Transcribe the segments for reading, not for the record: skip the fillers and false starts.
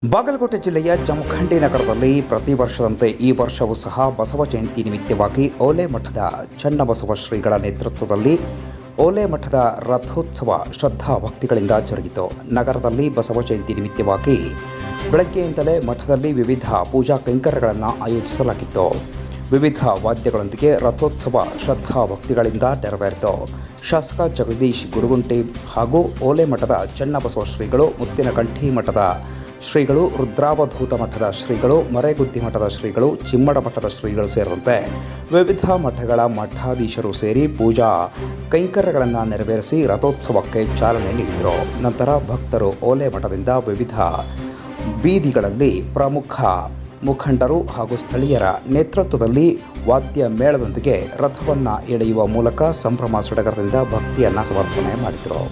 ಬಾಗಲಕೋಟೆ ಜಿಲ್ಲೆಯ ಜಮಖಂಡಿ ನಗರದಲ್ಲಿ ಪ್ರತಿ ವರ್ಷದಂತೆ ಈ ವರ್ಷವೂ ಸಹ ಬಸವ ಜಯಂತಿ ನಿಮಿತ್ತವಾಗಿ ಓಲೆ ಮಠದ ಚನ್ನಬಸವ ಶ್ರೀಗಳ ನೇತೃತ್ವದಲ್ಲಿ ಓಲೆ ಮಠದ ರಥೋತ್ಸವ ಶ್ರದ್ಧಾ ಭಕ್ತಿಗಳಿಂದ ಜರುಗಿತು. ನಗರದಲ್ಲಿ ಬಸವ ಜಯಂತಿ ನಿಮಿತ್ತವಾಗಿ ಬೆಳಗ್ಗೆಯಿಂದಲೇ ಮಠದಲ್ಲಿ ವಿವಿಧ ಪೂಜಾ ಕೈಂಕರ್ಯಗಳನ್ನು ಆಯೋಜಿಸಲಾಗಿತ್ತು. ವಿವಿಧ ವಾದ್ಯಗಳೊಂದಿಗೆ ರಥೋತ್ಸವ ಶ್ರದ್ಧಾ ಭಕ್ತಿಗಳಿಂದ ನೆರವೇರಿತು. ಶಾಸಕ ಜಗದೀಶ್ ಗುರುಗುಂಟಿ ಹಾಗೂ ಓಲೆ ಮಠದ ಚನ್ನಬಸವ ಶ್ರೀಗಳು, ಮುತ್ತಿನಕಂಠಿ ಮಠದ ಶ್ರೀಗಳು, ರುದ್ರಾವಧೂತ ಮಠದ ಶ್ರೀಗಳು, ಮರೆಗುದ್ದಿ ಮಠದ ಶ್ರೀಗಳು, ಚಿಮ್ಮಡ ಮಠದ ಶ್ರೀಗಳು ಸೇರಿದಂತೆ ವಿವಿಧ ಮಠಗಳ ಮಠಾಧೀಶರು ಸೇರಿ ಪೂಜಾ ಕೈಂಕರ್ಯಗಳನ್ನು ನೆರವೇರಿಸಿ ರಥೋತ್ಸವಕ್ಕೆ ಚಾಲನೆ ನೀಡಿದರು. ನಂತರ ಭಕ್ತರು ಓಲೆ ಮಠದಿಂದ ವಿವಿಧ ಬೀದಿಗಳಲ್ಲಿ ಪ್ರಮುಖ ಮುಖಂಡರು ಹಾಗೂ ಸ್ಥಳೀಯರ ನೇತೃತ್ವದಲ್ಲಿ ವಾದ್ಯ ಮೇಳದೊಂದಿಗೆ ರಥವನ್ನು ಎಳೆಯುವ ಮೂಲಕ ಸಂಭ್ರಮ ಸಡಗರದಿಂದ ಭಕ್ತಿಯನ್ನು ಸಮರ್ಪಣೆ ಮಾಡಿದರು.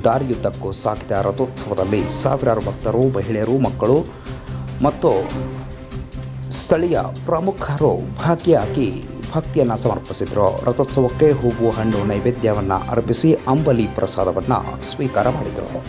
ದಾರಿಯುದ್ದಕ್ಕೂ ಸಾಗಿದ ರಥೋತ್ಸವದಲ್ಲಿ ಸಾವಿರಾರು ಭಕ್ತರು, ಮಹಿಳೆಯರು, ಮಕ್ಕಳು ಮತ್ತು ಸ್ಥಳೀಯ ಪ್ರಮುಖರು ಭಾಗಿಯಾಗಿ ಭಕ್ತಿಯನ್ನು ಸಮರ್ಪಿಸಿದರು. ರಥೋತ್ಸವಕ್ಕೆ ಹೂವು, ಹಣ್ಣು, ನೈವೇದ್ಯವನ್ನು ಅರ್ಪಿಸಿ ಅಂಬಲಿ ಪ್ರಸಾದವನ್ನು ಸ್ವೀಕಾರ ಮಾಡಿದರು.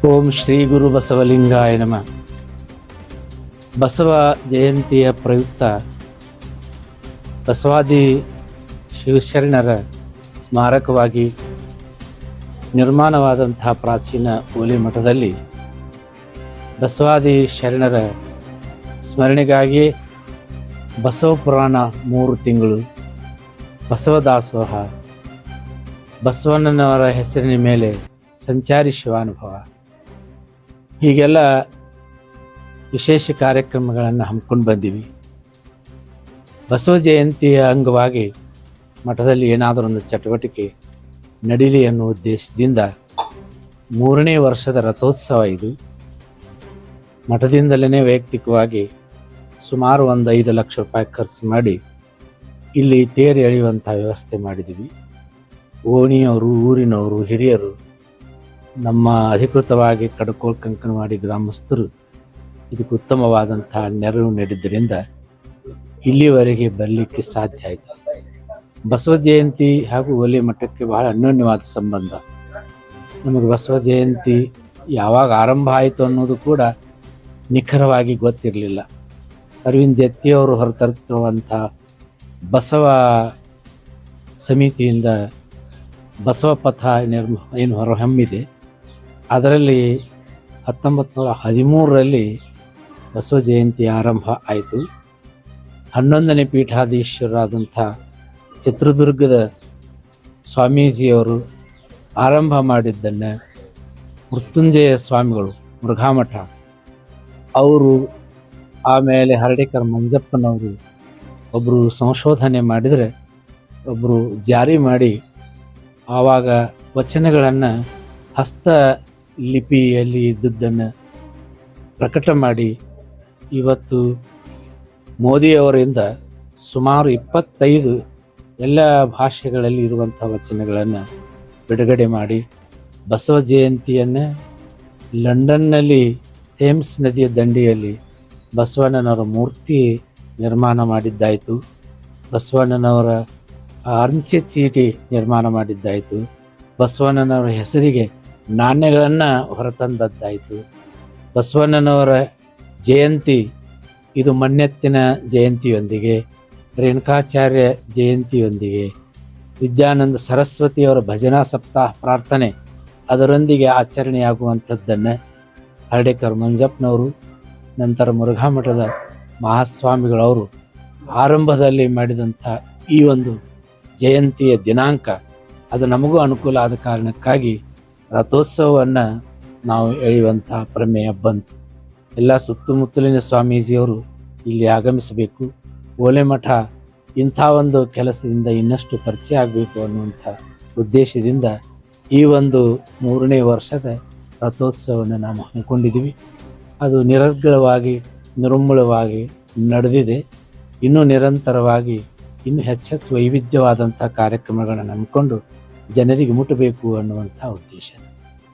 ಓಂ ಶ್ರೀ ಗುರು ಬಸವಲಿಂಗಾಯ ನಮಃ. ಬಸವ ಜಯಂತಿಯ ಪ್ರಯುಕ್ತ ಬಸವಾದಿ ಶಿವಶರಣರ ಸ್ಮಾರಕವಾಗಿ ನಿರ್ಮಾಣವಾದಂತಹ ಪ್ರಾಚೀನ ಓಲೆ ಮಠದಲ್ಲಿ ಬಸವಾದಿ ಶರಣರ ಸ್ಮರಣೆಗಾಗಿ ಬಸವ ಪುರಾಣ 3 ತಿಂಗಳು, ಬಸವ ದಾಸೋಹ, ಬಸವಣ್ಣನವರ ಹೆಸರಿನ ಮೇಲೆ ಸಂಚಾರಿ ಶಿವಾನುಭವ, ಹೀಗೆಲ್ಲ ವಿಶೇಷ ಕಾರ್ಯಕ್ರಮಗಳನ್ನು ಹಮ್ಮಿಕೊಂಡು ಬಂದೀವಿ. ಬಸವ ಜಯಂತಿಯ ಅಂಗವಾಗಿ ಮಠದಲ್ಲಿ ಏನಾದರೂ ಒಂದು ಚಟುವಟಿಕೆ ನಡೀಲಿ ಅನ್ನೋ ಉದ್ದೇಶದಿಂದ 3ನೇ ವರ್ಷದ ರಥೋತ್ಸವ ಇದು. ಮಠದಿಂದಲೇ ವೈಯಕ್ತಿಕವಾಗಿ ಸುಮಾರು ಒಂದು 5 ಲಕ್ಷ ರೂಪಾಯಿ ಖರ್ಚು ಮಾಡಿ ಇಲ್ಲಿ ತೇರು ಎಳೆಯುವಂಥ ವ್ಯವಸ್ಥೆ ಮಾಡಿದ್ದೀವಿ. ಓಣಿಯವರು, ಊರಿನವರು, ಹಿರಿಯರು, ನಮ್ಮ ಅಧಿಕೃತವಾಗಿ ಕಡಕೋಳ್ ಕಂಕನವಾಡಿ ಗ್ರಾಮಸ್ಥರು ಇದಕ್ಕೆ ಉತ್ತಮವಾದಂತಹ ನೆರವು ನೀಡಿದ್ದರಿಂದ ಇಲ್ಲಿವರೆಗೆ ಬರಲಿಕ್ಕೆ ಸಾಧ್ಯ ಆಯಿತು. ಬಸವ ಜಯಂತಿ ಹಾಗೂ ಓಲೆ ಮಠಕ್ಕೆ ಬಹಳ ಅನ್ಯೋನ್ಯವಾದ ಸಂಬಂಧ. ನಮಗೆ ಬಸವ ಜಯಂತಿ ಯಾವಾಗ ಆರಂಭ ಆಯಿತು ಅನ್ನೋದು ಕೂಡ ನಿಖರವಾಗಿ ಗೊತ್ತಿರಲಿಲ್ಲ. ಅರವಿಂದ್ ಜತ್ತಿಯವರು ಹೊರತರುವಂಥ ಬಸವ ಸಮಿತಿಯಿಂದ ಬಸವ ಪಥ ಏನು ಹೊರಹೊಮ್ಮಿದೆ, ಅದರಲ್ಲಿ 1913ರಲ್ಲಿ ಬಸವ ಜಯಂತಿ ಆರಂಭ ಆಯಿತು. 11ನೇ ಪೀಠಾಧೀಶರಾದಂಥ ಚಿತ್ರದುರ್ಗದ ಸ್ವಾಮೀಜಿಯವರು ಆರಂಭ ಮಾಡಿದ್ದನ್ನು ಮೃತ್ಯುಂಜಯ ಸ್ವಾಮಿಗಳು ಮುರುಘಾಮಠ ಅವರು ಆಮೇಲೆ ಹರ್ಡೇಕರ್ ಮಂಜಪ್ಪನವರು ಒಬ್ಬರು ಸಂಶೋಧನೆ ಮಾಡಿದರೆ ಒಬ್ಬರು ಜಾರಿ ಮಾಡಿ ಆವಾಗ ವಚನಗಳನ್ನು ಹಸ್ತ ಲಿಪಿಯಲ್ಲಿ ಇದ್ದುದನ್ನು ಪ್ರಕಟ ಮಾಡಿ ಇವತ್ತು ಮೋದಿಯವರಿಂದ ಸುಮಾರು 25 ಎಲ್ಲ ಭಾಷೆಗಳಲ್ಲಿ ಇರುವಂಥ ವಚನಗಳನ್ನು ಬಿಡುಗಡೆ ಮಾಡಿ ಬಸವ ಜಯಂತಿಯನ್ನು ಲಂಡನ್ನಲ್ಲಿ ಥೇಮ್ಸ್ ನದಿಯ ದಂಡೆಯಲ್ಲಿ ಬಸವಣ್ಣನವರ ಮೂರ್ತಿ ನಿರ್ಮಾಣ ಮಾಡಿದ್ದಾಯಿತು. ಬಸವಣ್ಣನವರ ಅಂಚೆ ಚೀಟಿ ನಿರ್ಮಾಣ ಮಾಡಿದ್ದಾಯಿತು. ಬಸವಣ್ಣನವರ ಹೆಸರಿಗೆ ನಾಣ್ಯಗಳನ್ನು ಹೊರತಂದದ್ದಾಯಿತು. ಬಸವಣ್ಣನವರ ಜಯಂತಿ ಇದು ಮಣ್ಣೆತ್ತಿನ ಜಯಂತಿಯೊಂದಿಗೆ, ರೇಣುಕಾಚಾರ್ಯ ಜಯಂತಿಯೊಂದಿಗೆ, ವಿದ್ಯಾನಂದ ಸರಸ್ವತಿಯವರ ಭಜನಾ ಸಪ್ತಾಹ ಪ್ರಾರ್ಥನೆ ಅದರೊಂದಿಗೆ ಆಚರಣೆಯಾಗುವಂಥದ್ದನ್ನು ಹರ್ಡೇಕರ್ ಮಂಜಪ್ಪನವರು, ನಂತರ ಮುರುಘಾ ಮಠದ ಮಹಾಸ್ವಾಮಿಗಳವರು ಆರಂಭದಲ್ಲಿ ಮಾಡಿದಂಥ ಈ ಒಂದು ಜಯಂತಿಯ ದಿನಾಂಕ ಅದು ನಮಗೂ ಅನುಕೂಲ ಆದ ಕಾರಣಕ್ಕಾಗಿ ರಥೋತ್ಸವವನ್ನು ನಾವು ಎಳೆಯುವಂಥ ಪ್ರಮೇಯ ಬಂತು. ಎಲ್ಲ ಸುತ್ತಮುತ್ತಲಿನ ಸ್ವಾಮೀಜಿಯವರು ಇಲ್ಲಿ ಆಗಮಿಸಬೇಕು, ಓಲೆ ಮಠ ಇಂಥ ಒಂದು ಕೆಲಸದಿಂದ ಇನ್ನಷ್ಟು ಪರಿಚಯ ಆಗಬೇಕು ಅನ್ನುವಂಥ ಉದ್ದೇಶದಿಂದ ಈ ಒಂದು 3ನೇ ವರ್ಷದ ರಥೋತ್ಸವವನ್ನು ನಾವು ಹಮ್ಮಿಕೊಂಡಿದ್ದೀವಿ. ಅದು ನಿರರ್ಗಳವಾಗಿ ನಿರ್ಮೂಲವಾಗಿ ನಡೆದಿದೆ. ಇನ್ನೂ ನಿರಂತರವಾಗಿ ಇನ್ನೂ ಹೆಚ್ಚೆಚ್ಚು ವೈವಿಧ್ಯವಾದಂಥ ಕಾರ್ಯಕ್ರಮಗಳನ್ನು ನಂಬಿಕೊಂಡು ಜನರಿಗೆ ಮುಟ್ಟಬೇಕು ಅನ್ನುವಂಥ ಉದ್ದೇಶ.